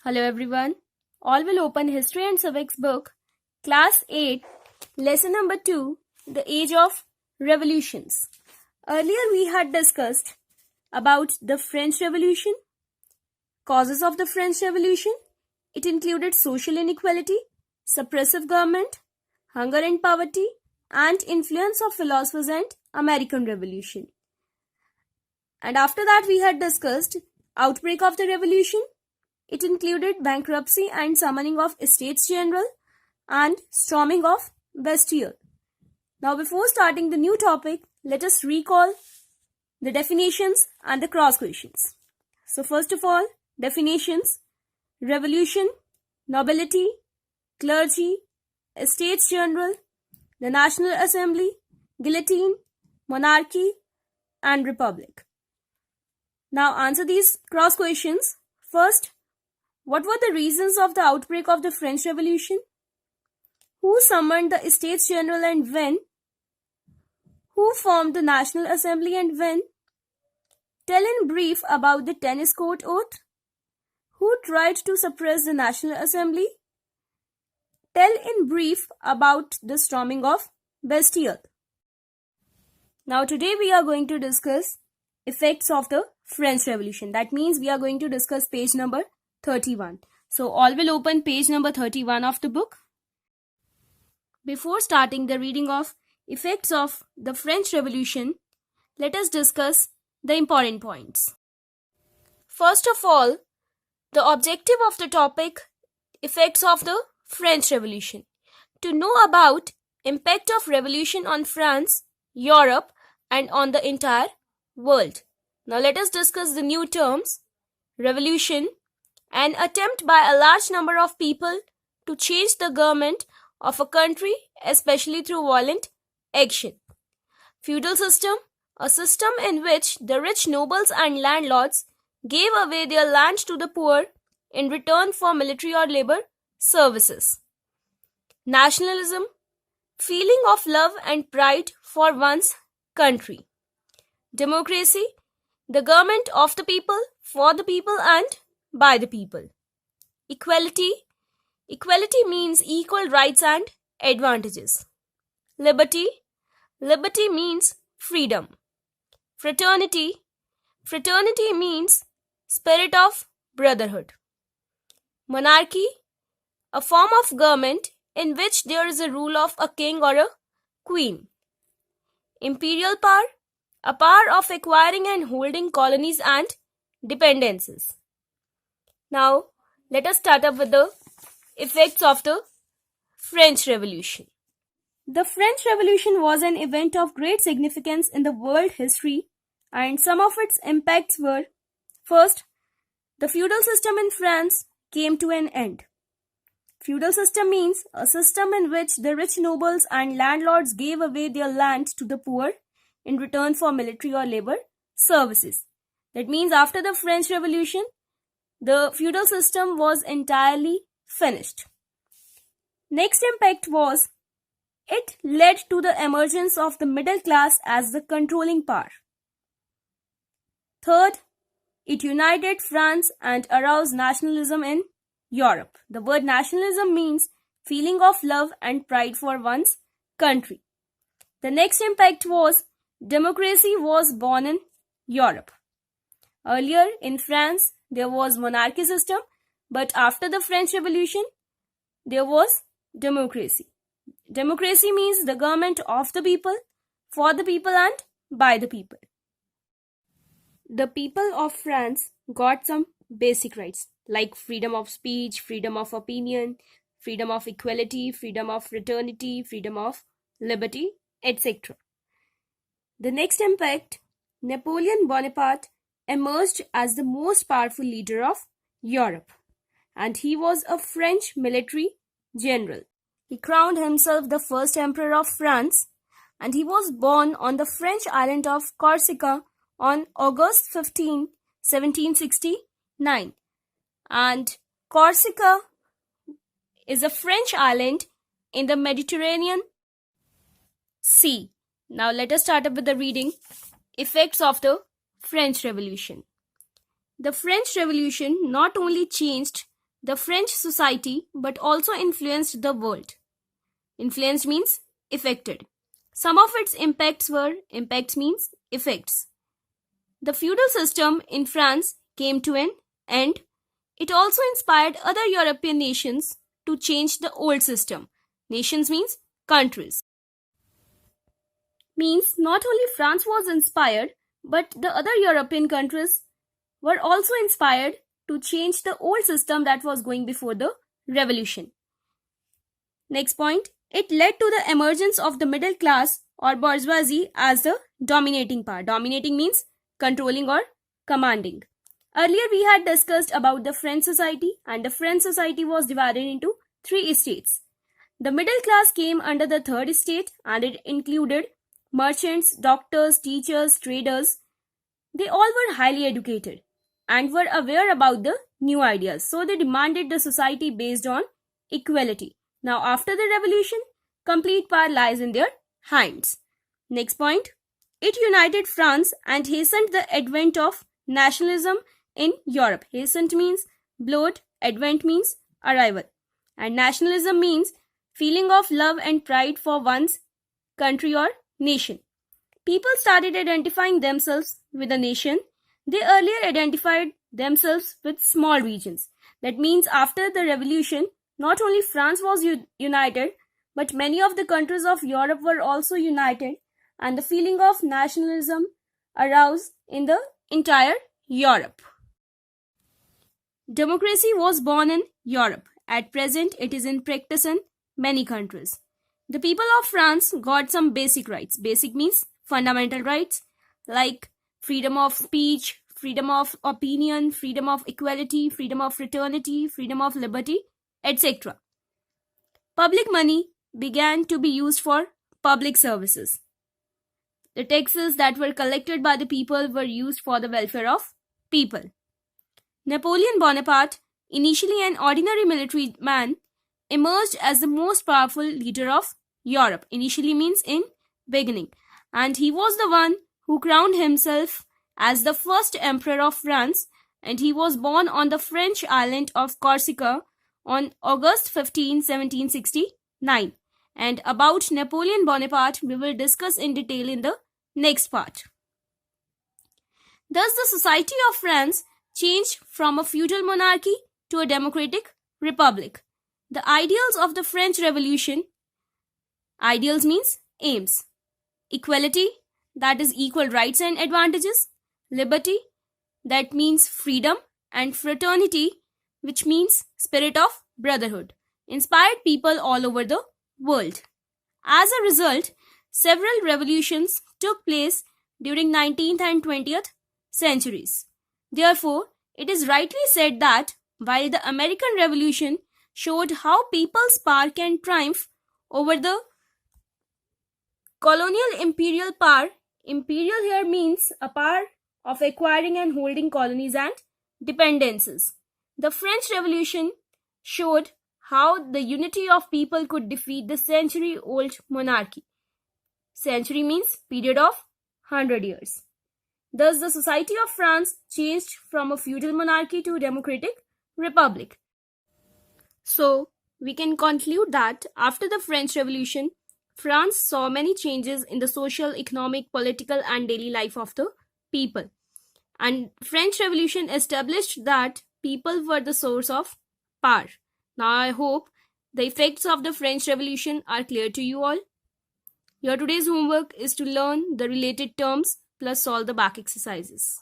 Hello everyone. All will open History and Civics book, Class 8, Lesson number 2, The Age of Revolutions. Earlier we had discussed about the French Revolution, causes of the French Revolution. It included social inequality, suppressive government, hunger and poverty, and influence of philosophers and American Revolution. And after that we had discussed outbreak of the revolution. It included bankruptcy and summoning of Estates General and storming of Bastille. Now before starting the new topic, let us recall the definitions and the cross questions. So first of all, definitions: revolution, nobility, clergy, Estates General, the National Assembly, guillotine, monarchy, and republic. Now answer these cross questions. First, what were the reasons of the outbreak of the French Revolution? Who summoned the Estates General and when? Who formed the National Assembly and when? Tell in brief about the tennis court oath. Who tried to suppress the National Assembly? Tell in brief about the storming of Bastille. Now today we are going to discuss effects of the French Revolution. That means we are going to discuss page number 31. So all will open page number 31 of the book. Before starting the reading of effects of the French Revolution, let us discuss the important points. First of all, the objective of the topic, effects of the French Revolution. To know about impact of revolution on France, Europe, and on the entire world. Now let us discuss the new terms. Revolution, an attempt by a large number of people to change the government of a country, especially through violent action. Feudal system, a system in which the rich nobles and landlords gave away their land to the poor in return for military or labor services. Nationalism, feeling of love and pride for one's country. Democracy, the government of the people, for the people and by the people. Equality, equality means equal rights and advantages. Liberty, liberty means freedom. Fraternity, fraternity means spirit of brotherhood. Monarchy, a form of government in which there is a rule of a king or a queen. Imperial power, a power of acquiring and holding colonies and dependencies. Now, let us start up with the effects of the French Revolution. The French Revolution was an event of great significance in the world history, and some of its impacts were: first, the feudal system in France came to an end. Feudal system means a system in which the rich nobles and landlords gave away their land to the poor in return for military or labor services. That means after the French Revolution, the feudal system was entirely finished. Next impact was, it led to the emergence of the middle class as the controlling power. Third, it united France and aroused nationalism in Europe. The word nationalism means feeling of love and pride for one's country. The next impact was, democracy was born in Europe. Earlier in France, there was monarchy system, but after the French Revolution, there was democracy. Democracy means the government of the people, for the people and by the people. The people of France got some basic rights like freedom of speech, freedom of opinion, freedom of equality, freedom of fraternity, freedom of liberty, etc. The next impact, Napoleon Bonaparte emerged as the most powerful leader of Europe, and he was a French military general. He crowned himself the first emperor of France, and he was born on the French island of Corsica on August 15, 1769. And Corsica is a French island in the Mediterranean Sea. Now let us start up with the reading. Effects of the French Revolution. The French Revolution not only changed the French society but also influenced the world. Influenced means affected. Some of its impacts means effects. The feudal system in France came to an end. It also inspired other European nations to change the old system. Nations means countries. Means not only France was inspired, but the other European countries were also inspired to change the old system that was going before the revolution. Next point, it led to the emergence of the middle class or bourgeoisie as the dominating power. Dominating means controlling or commanding. Earlier we had discussed about the French society, and the French society was divided into 3 estates. The middle class came under the third estate, and it included merchants, doctors, teachers, traders. They all were highly educated and were aware about the new ideas, so they demanded the society based on equality. Now after the revolution, complete power lies in their hands. Next point, it united France and hastened the advent of nationalism in Europe. Hastened means bloat, advent means arrival, and nationalism means feeling of love and pride for one's country or nation. People started identifying themselves with a nation. They earlier identified themselves with small regions. That means after the revolution, not only France was united, but many of the countries of Europe were also united, and the feeling of nationalism arose in the entire Europe. Democracy was born in Europe. At present, it is in practice in many countries. The people of France got some basic rights. Basic means fundamental rights like freedom of speech, freedom of opinion, freedom of equality, freedom of fraternity, freedom of liberty, etc. Public money began to be used for public services. The taxes that were collected by the people were used for the welfare of people. Napoleon Bonaparte, initially an ordinary military man, emerged as the most powerful leader of Europe. Initially means in beginning. And he was the one who crowned himself as the first emperor of France, and he was born on the French island of Corsica on August 15, 1769. And about Napoleon Bonaparte we will discuss in detail in the next part. Thus the society of France changed from a feudal monarchy to a democratic republic. The ideals of the French Revolution, ideals means aims. Equality, that is equal rights and advantages. Liberty, that means freedom. And fraternity, which means spirit of brotherhood, inspired people all over the world. As a result, several revolutions took place during 19th and 20th centuries. Therefore, it is rightly said that while the American Revolution showed how people's power can triumph over the colonial imperial power, imperial here means a power of acquiring and holding colonies and dependencies. The French Revolution showed how the unity of people could defeat the century-old monarchy. Century means period of 100 years. Thus, the society of France changed from a feudal monarchy to a democratic republic. So, we can conclude that after the French Revolution, France saw many changes in the social, economic, political and daily life of the people. And French Revolution established that people were the source of power. Now I hope the effects of the French Revolution are clear to you all. Your today's homework is to learn the related terms plus solve the back exercises.